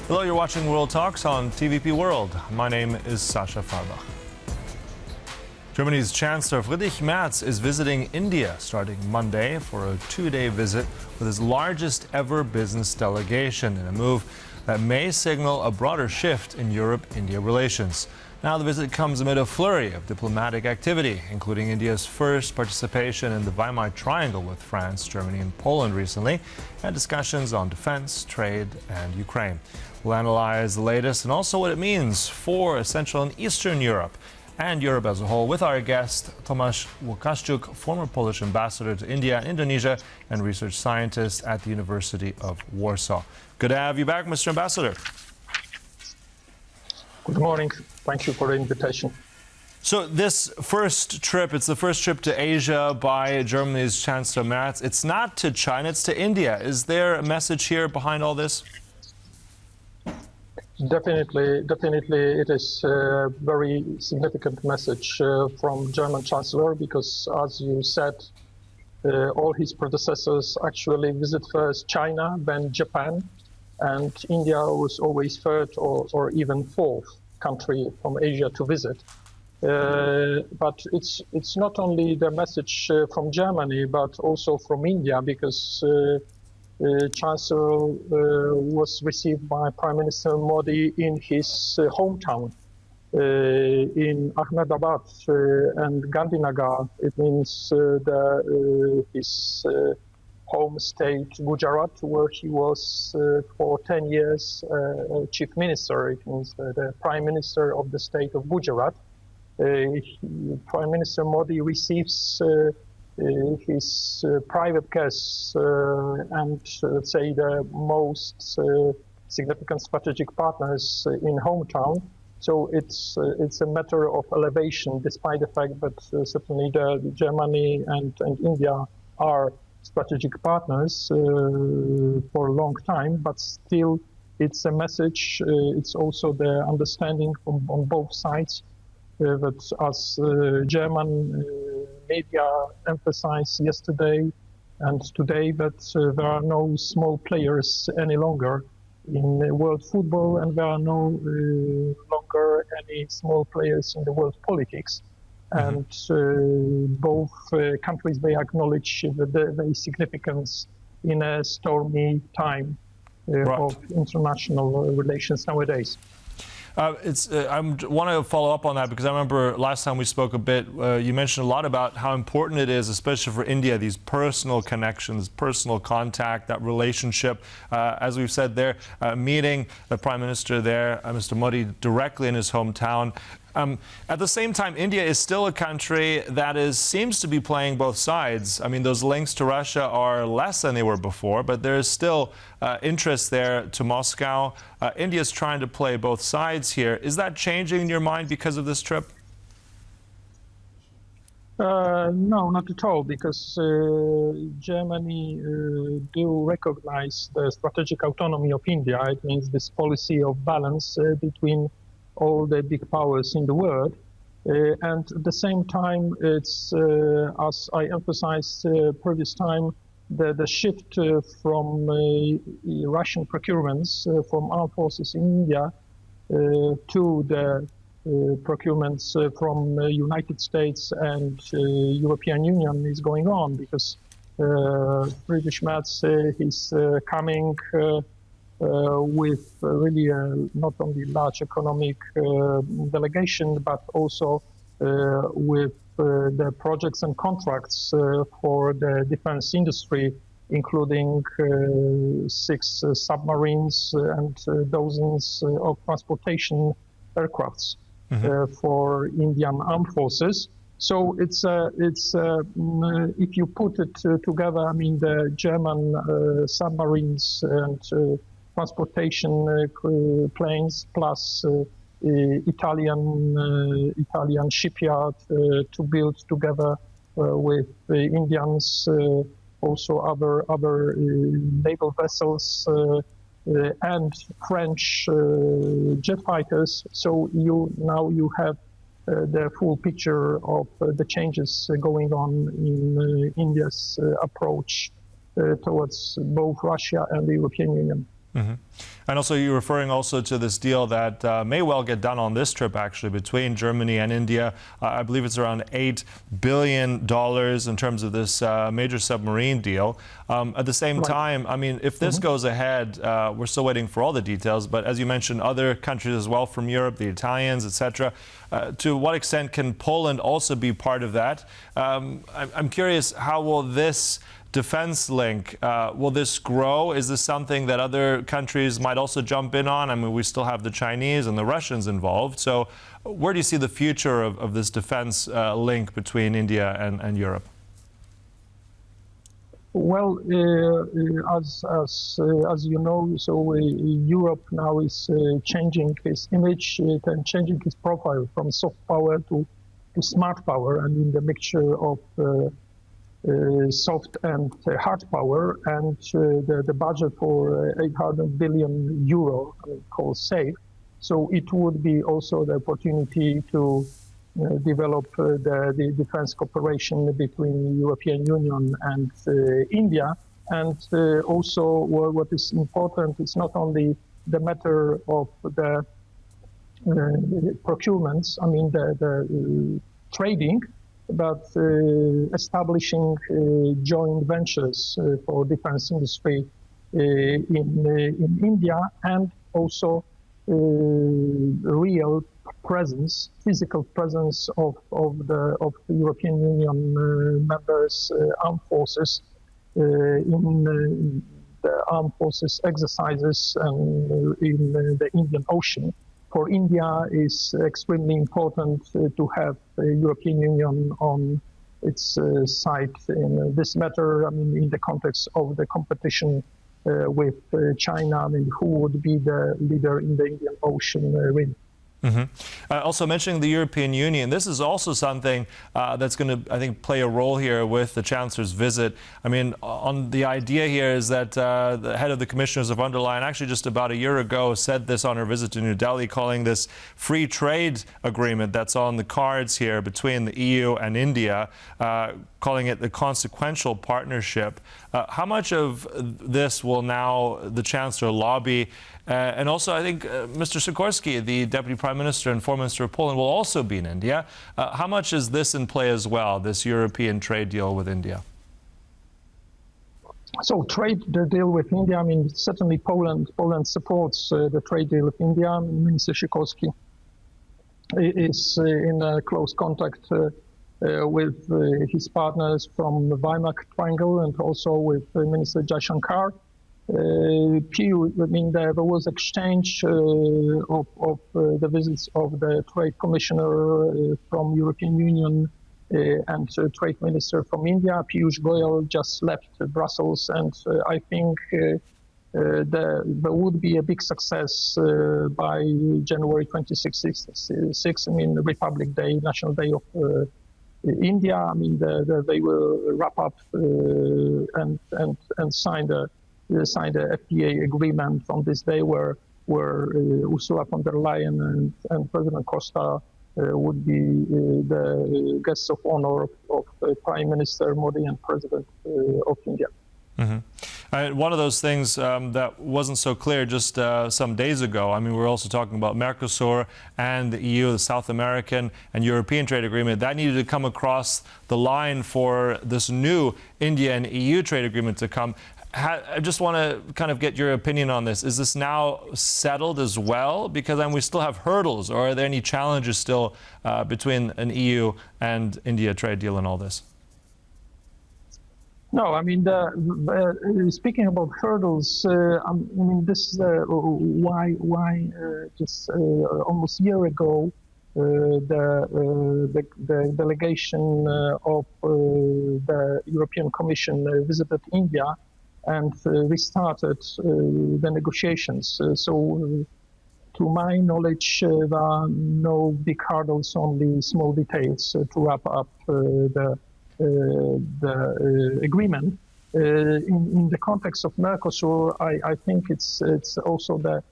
Hello, you're watching World Talks on TVP World. My name is Sasha Farbach. Germany's Chancellor Friedrich Merz is visiting India starting Monday for a two-day visit with his largest ever business delegation in a move that may signal a broader shift in Europe-India relations. Now the visit comes amid a flurry of diplomatic activity, including India's first participation in the Weimar Triangle with France, Germany and Poland recently, and discussions on defense, trade and Ukraine. We'll analyze the latest and also what it means for Central and Eastern Europe and Europe as a whole with our guest, Tomasz Łukaszuk, former Polish ambassador to India and Indonesia and research scientist at the University of Warsaw. Good to have you back, Mr. Ambassador. Good morning. Thank you for the invitation. So this first trip, it's the first trip to Asia by Germany's Chancellor Merz. It's not to China, it's to India. Is there a message here behind all this? Definitely, it is a very significant message from German Chancellor because, as you said, all his predecessors actually visit first China, then Japan, and India was always third or even fourth country from Asia to visit. But it's not only the message from Germany, but also from India, because Chancellor was received by Prime Minister Modi in his hometown, in Ahmedabad and Gandhinagar. It means his home state, Gujarat, where he was for 10 years chief minister. It means the prime minister of the state of Gujarat. Prime Minister Modi receives his private guests and let's say the most significant strategic partners in hometown. So it's a matter of elevation, despite the fact that certainly Germany and India are strategic partners for a long time, but still it's a message, it's also the understanding on both sides that as German media emphasized yesterday and today, that there are no small players any longer in world football, and there are no longer any small players in the world politics. And both countries, they acknowledge the significance in a stormy time of international relations nowadays. I want to follow up on that because I remember last time we spoke a bit, you mentioned a lot about how important it is, especially for India, these personal connections, personal contact, that relationship. As we've said there, meeting the Prime Minister there, Mr. Modi, directly in his hometown. At the same time, India is still a country that seems to be playing both sides. I mean, those links to Russia are less than they were before, but there is still interest there to Moscow. India is trying to play both sides here. Is that changing in your mind because of this trip? No, not at all, because Germany do recognize the strategic autonomy of India. It means this policy of balance between all the big powers in the world. And at the same time, it's, as I emphasized previous time, the shift from Russian procurements from armed forces in India to the procurements from United States and European Union is going on, because Friedrich Merz is coming with really not only large economic delegation, but also with the projects and contracts for the defense industry, including 6 submarines and dozens of transportation aircrafts for Indian armed forces. So it's if you put it together, I mean, the German submarines and transportation planes plus Italian shipyard to build together with the Indians, also other naval vessels and French jet fighters. So now you have the full picture of the changes going on in India's approach towards both Russia and the European Union. Mm-hmm. And also, you're referring also to this deal that may well get done on this trip, actually, between Germany and India. I believe it's around $8 billion in terms of this major submarine deal. At the same time, I mean, if this goes ahead, we're still waiting for all the details. But as you mentioned, other countries as well from Europe, the Italians, etc. To what extent can Poland also be part of that? I'm curious, how will this defense link, will this grow? Is this something that other countries might also jump in on? I mean, we still have the Chinese and the Russians involved. So where do you see the future of this defense link between India and Europe? Well, as you know, so Europe now is changing its image and changing its profile from soft power to smart power. I mean, the mixture of soft and hard power, and the budget for 800 billion euro called SAFE. So it would be also the opportunity to develop the defense cooperation between European Union and India. And also what is important is not only the matter of the procurements, I mean the trading, but establishing joint ventures for defense industry in India, and also real presence, physical presence of the European Union members' armed forces in the armed forces exercises in the Indian Ocean. For India, is extremely important to have the European Union on its side in this matter. I mean, in the context of the competition with China, I mean, who would be the leader in the Indian Ocean region. Mm-hmm. Also mentioning the European Union, this is also something that's going to, I think, play a role here with the Chancellor's visit. I mean, on the idea here is that the head of the Commissioners of von der Leyen actually just about a year ago said this on her visit to New Delhi, calling this free trade agreement that's on the cards here between the EU and India, calling it the consequential partnership. How much of this will now the Chancellor lobby? And also, I think Mr. Sikorski, the Deputy Prime Minister and Foreign Minister of Poland, will also be in India. How much is this in play as well, this European trade deal with India? So the deal with India, I mean, certainly Poland supports the trade deal with India. Minister Sikorski is in close contact with his partners from the Weimar Triangle, and also with Minister Jaishankar. I mean, there was exchange of the visits of the Trade Commissioner from European Union and Trade Minister from India. Piyush Goyal just left Brussels, and I think there would be a big success by January 26. I mean, Republic Day, National Day of India. I mean, they will wrap up and sign the FTA agreement on this day, where Ursula von der Leyen and President Costa would be the guests of honor of Prime Minister Modi and President of India. Mm-hmm. One of those things that wasn't so clear just some days ago, I mean, we're also talking about Mercosur and the EU, the South American and European trade agreement. That needed to come across the line for this new India and EU trade agreement to come. I just want to kind of get your opinion on this. Is this now settled as well? Because we still have hurdles, or are there any challenges still between an EU and India trade deal and all this? No, I mean, speaking about hurdles, I mean, this is why just almost a year ago, the delegation of the European Commission visited India and restarted the negotiations. So to my knowledge, there are no big hurdles, only small details to wrap up the agreement. In the context of Mercosur, I think it's also the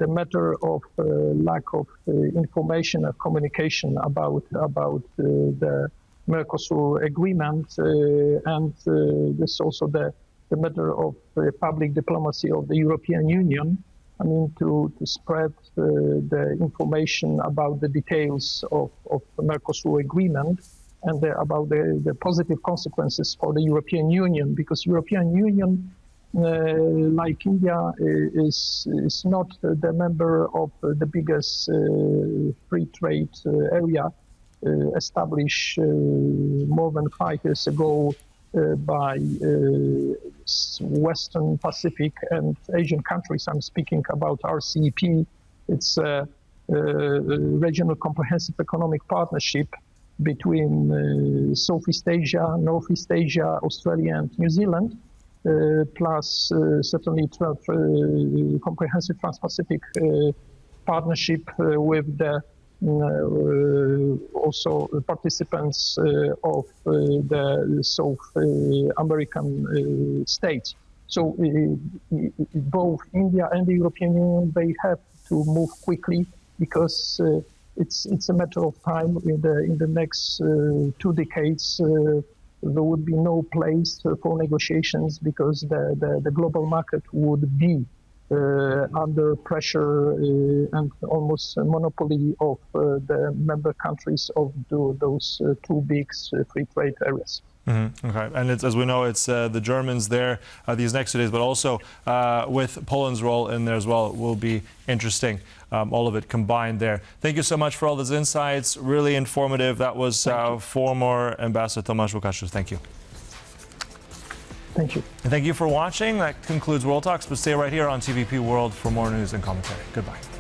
matter of lack of information and communication about the Mercosur agreement, and this also the the matter of public diplomacy of the European Union. I mean, to spread the information about the details of the Mercosur agreement and about the positive consequences for the European Union, because European Union, like India, is not the member of the biggest free trade area established more than 5 years ago by Western Pacific and Asian countries. I'm speaking about RCEP. It's a regional comprehensive economic partnership between Southeast Asia, Northeast Asia, Australia, and New Zealand, plus certainly comprehensive Trans-Pacific partnership with the also participants of the South American states. So both India and the European Union, they have to move quickly, because it's a matter of time. In the next 2 decades, there would be no place for negotiations, because the global market would be under pressure and almost a monopoly of the member countries of those 2 big free trade areas. Mm-hmm. Okay, and it's, as we know, it's the Germans there these next 2 days, but also with Poland's role in there as well will be interesting. All of it combined there. Thank you so much for all those insights. Really informative. That was former Ambassador Tomasz Łukaszuk. Thank you. Thank you. And thank you for watching. That concludes World Talks, but stay right here on TVP World for more news and commentary. Goodbye.